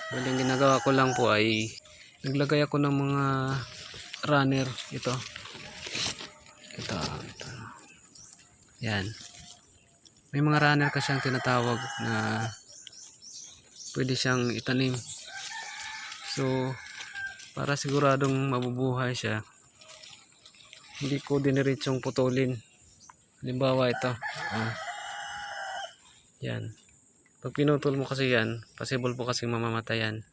Well, yung ginagawa ko lang po ay naglagay ako ng mga runner. Ito. Yan. May mga runner kasi ang tinatawag na pwede siyang itanim. So, para siguradong mabubuhay siya, hindi ko diniretsyong putulin. Halimbawa ito. Yan. Pag pinutol mo kasi yan, possible po kasi mamamatayan.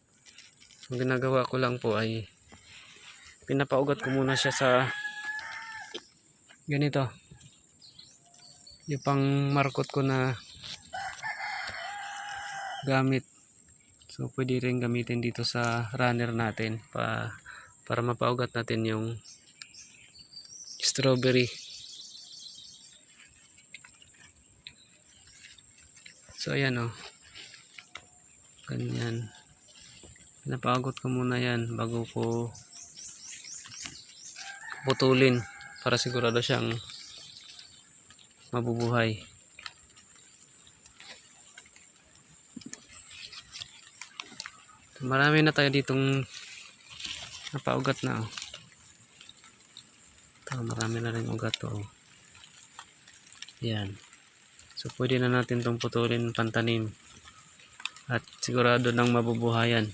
So, ang ginagawa ko lang po ay pinapaugat ko muna siya sa ganito. Yung pang markot ko na gamit. So, pwede rin gamitin dito sa runner natin para mapaugat natin yung strawberry. So, ayan o. Ganyan. Napaugot ko muna yan bago ko putulin para sigurado siyang mabubuhay. Marami na tayo ditong napaugat na. Marami na rin ugat to. Yan. So pwede na natin itong putulin pantanim. At sigurado nang mabubuhayan.